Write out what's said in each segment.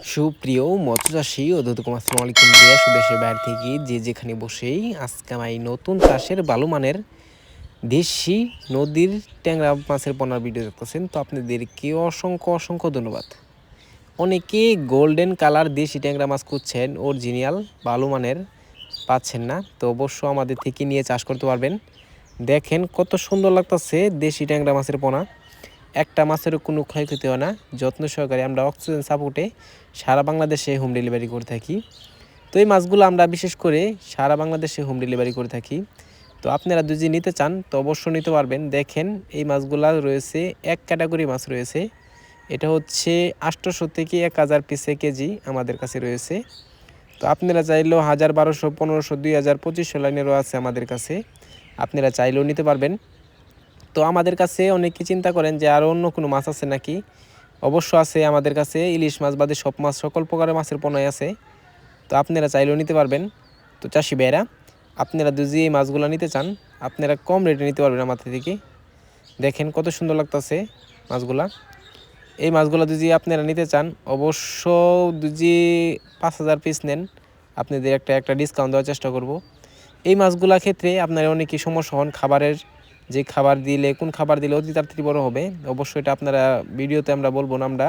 সুপ্রিয় মৎস্যচাষী ও দর্শক আসসালামু আলাইকুম দেশ ও দেশের বাইরে থেকে যে যেখানে বসেই আজকে আমি নতুন চাষের ভালো মানের দেশি নদীর ট্যাংরা মাছের পোনার ভিডিও দেখতেছেন। তো আপনাদেরকে অসংখ্য অসংখ্য ধন্যবাদ। অনেকে গোল্ডেন কালার দেশি ট্যাংরা মাছ খুঁজছেন, অরিজিনাল ভালো মানের পাচ্ছেন না, তো অবশ্য আমাদের থেকে নিয়ে চাষ করতে পারবেন। দেখেন কত সুন্দর লাগতেছে দেশি ট্যাংরা মাছের পোনা। একটা মাছেরও কোনো ক্ষয়ক্ষতি হয় না। যত্ন সহকারে আমরা অক্সিজেন সাপোর্টে সারা বাংলাদেশে হোম ডেলিভারি করে থাকি। তো এই মাছগুলো আমরা বিশেষ করে সারা বাংলাদেশে হোম ডেলিভারি করে থাকি। তো আপনারা যদি নিতে চান তো অবশ্যই নিতে পারবেন। দেখেন এই মাছগুলো রয়েছে এক ক্যাটাগরি মাছ রয়েছে। এটা হচ্ছে 800 থেকে 1000 পিসে কেজি আমাদের কাছে রয়েছে। তো আপনারা চাইলেও 1000, 1200, 1500, 2000, 2500 লাইনেরও আছে আমাদের কাছে। আপনারা চাইলেও নিতে পারবেন। তো আমাদের কাছে অনেকে চিন্তা করেন যে আরও অন্য কোনো মাছ আছে নাকি। অবশ্য আছে আমাদের কাছে, ইলিশ মাছ বাদে সব মাছ, সকল প্রকারের মাছের পোনাই আছে। তো আপনারা চাইলেও নিতে পারবেন। তো চাষি ভাইয়েরা, আপনারা যদি এই মাছগুলো নিতে চান আপনারা কম রেটে নিতে পারবেন আমাদের থেকে। দেখেন কত সুন্দর লাগতেছে মাছগুলা। এই মাছগুলো যদি আপনারা নিতে চান অবশ্য যদি 5000 পিস নেন আপনাদের একটা ডিসকাউন্ট দেওয়ার চেষ্টা করব। এই মাছগুলোর ক্ষেত্রে আপনারা অনেকই সমস্যা হন খাবারের, যে খাবার দিলে কোন খাবার দিলে অতি তাড়াতাড়ি বড় হবে। অবশ্যই এটা আপনারা ভিডিওতে আমরা বলবো না, আমরা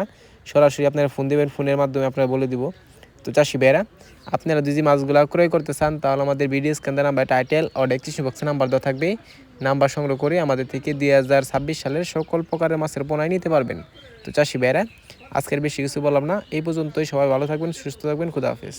সরাসরি আপনারা ফোন দেবেন, ফোনের মাধ্যমে আপনারা বলে দিব। তো চাষি ভাইয়েরা, আপনারা যদি মাছগুলো ক্রয় করতে চান তাহলে আমাদের ভিডিও স্ক্যান নাম্বার, টাইটেল ও ডেসক্রিপশন বক্সে নাম্বার দেওয়া থাকবে। নাম্বার সংগ্রহ করে আমাদের থেকে 2026 সালের সকল প্রকারের মাছের পোনায় নিতে পারবেন। তো চাষি ভাইয়েরা, আজকের বেশি কিছু বললাম না, এই পর্যন্তই। সবাই ভালো থাকবেন, সুস্থ থাকবেন, খুদা হাফেজ।